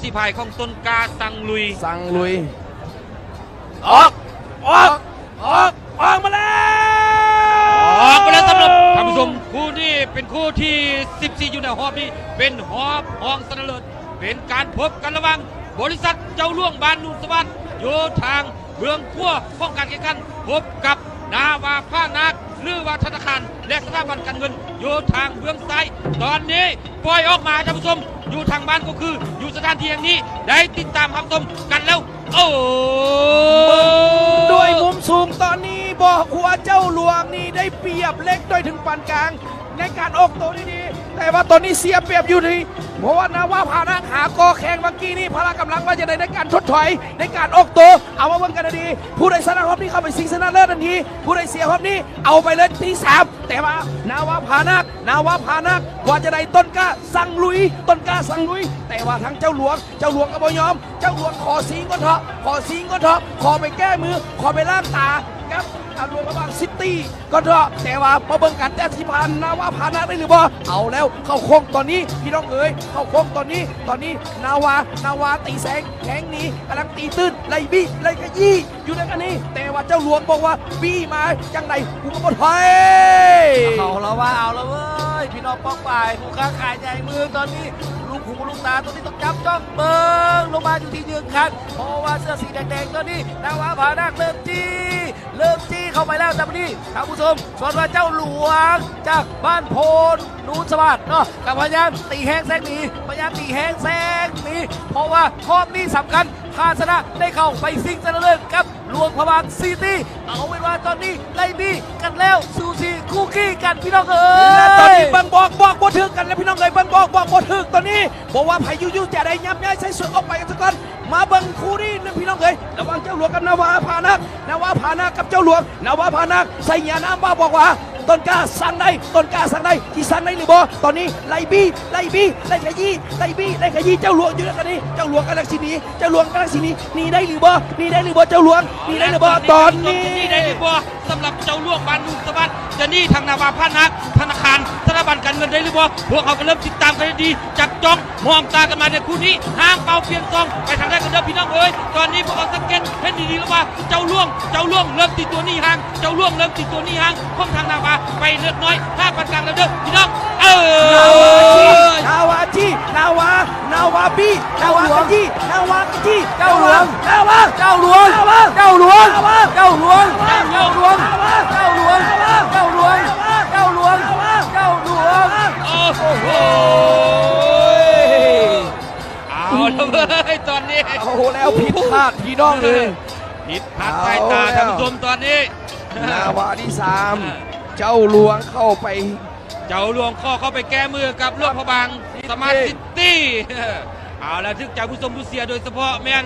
สีพายของต้นกาสังลุยออกมาแล้วสำหรับท่านผู้ชมคู่นี้เป็นคู่ที่14อยู่ในหอบนี้เป็นหอบห้องสนเลิศเป็นการพบกันระหว่างบริษัทเจ้าล่วงบานนุสวัสดิ์โยทางเมืองขั้วป้องกันแข่งขันพบกับนาวาผ้านักหรือว่าธนาคารและสถาบันการเงินโยทางเมืองซ้ายตอนนี้ปล่อยออกมาท่านผู้ชมอยู่ทางบ้านก็คืออยู่สถานที่แห่งนี้ได้ติดตามรับชมกันแล้วด้วยมุมสูงตอนนี้บอกว่าเจ้าหลวงนี่ได้เปรียบเล็กโดยถึงปานกลางในการออกตัวดีๆแต่ว่าตอนนี้เสียเปรียบอยู่ที่เพราะว่านาวาพานักหากอแข่งเมื่อกี้นี่พละกำลังว่าจะได้ในการทดถอยในการออกตัวเอามาเบิ่งกันดีผู้ใดชนะรอบนี้เข้าไปชิงชนะเลิศทันทีผู้ใดเสียรอบนี้เอาไปเลยที่3แต่ว่านาวาพานักว่าจะได้ต้นกล้าสั่งลุยแต่ว่าทั้งเจ้าหลวงก็บ่ยอมเจ้าหลวงขอซิงก็เถอะขอไปแก้มือขอไปล้างตาครับรวมระหว่างซิตี้ก็เถอะแต่ว่าพอเบิ่งกันแต่ที่ผ่านนาวาพานักได้หรือบ่เอาแล้วเข้าโค้งตอนนี้พี่น้องเอ๋ยเข้าโค้งตอนนี้นาวาตีแสงแข็งนี้กำลังตีตื้นไล่บี้ไล่ขยี้อยู่ในกันนี้แต่ว่าเจ้าหลวงบอกว่าบี้มาจังไหนกูก็บ่ถอยเอาแล้วเว้ยพี่น้องป้องฝ่ายผู้ค้าขายใหญ่เมืองตอนนี้ลูกหูลูกตาตัวนี้ต้องจับจ้องเบิ่งลงมาอยู่ที่ยืนคันเพราะว่าเสื้อสีแดงๆตอนนี้นาวาพานักเริ่มจี้เข้าไปแล้วแต่วันนี้ท่านผู้ชมส่วนว่าเจ้าหลวงจากบ้านโพนนูนสวัสดิ์เนาะกับพยายามตีแห้งแซงหนีเพราะว่ารอบนี้สำคัญพาชนะได้เข้าไปซิงชนะเลิศกับหลวงพระบางซิตี้เอาไว้ว่าตอนนี้ไล่บี้กันแล้วซูซีคุกกี้กันพี่น้องเอ๋ยและตอนนี้บังบอกบ่ถึกกันแล้วพี่น้องเอ๋ยบังบอกบ่ถึกตอนนี้บอกว่าไผยู่จะได้ยับย้ายใส่เสื้อออกไปกันสักก่อนมาเบิ่งคู่นี้นะพี่น้องเอ๋ยระหว่างเจ้าหลวงกับนาวาพานักกับเจ้าหลวงนาวาพานักใส่ยาน้ำบ้าบอกว่าต้นกล้าสั่งได้ที่สั่งได้หรือบ่ตอนนี้ไล่บี้ไล่ขยี้เจ้าหลวงอยู่กันนี้เจ้าหลวงกำลังสิหนีหนีได้หรือบ่เจ้าหลวงหนีได้หรือบ่ตอนนี้นี่ได้หรือบ่สำหรับเจ้าล่วงบานนุสวัสดิ์จะนี่ทางนาวาผ้านักธนาคารสถาบันการเงินได้หรือบ่พวกเขาก็เริ่มติดตามกันดีจับจ้องมองตากันมาในคู่นี้ห้างเป่าเพียงซองไปทางได้กันเด้อพี่น้องเอ๋ยตอนนี้พวกเขาสังเกตเห็นดีๆแล้วว่าเจ้าล่วงเริ่มติดตัวนี้ห่างของทางนาวาไปเล็กน้อยห้าปานกลางแล้วเด้อพี่น้องนาวาจี้นาวาบี้นาวากจี้เจ้าหลวงเจ้าหลวงโอ้โหเอาแล้วเว้ยตอนนี้เอาแล้วผิดพลาดพี่น้องเลยผิดพลาดสายตาท่านผู้ชมตอนนี้นาวาที่3เจ้าหลวงเข้าไปแก้มือกับหลวงพระบางสมาร์ทซิตี้เอาแล้วทึกจากผู้ชมผู้เสียโดยเฉพาะแมน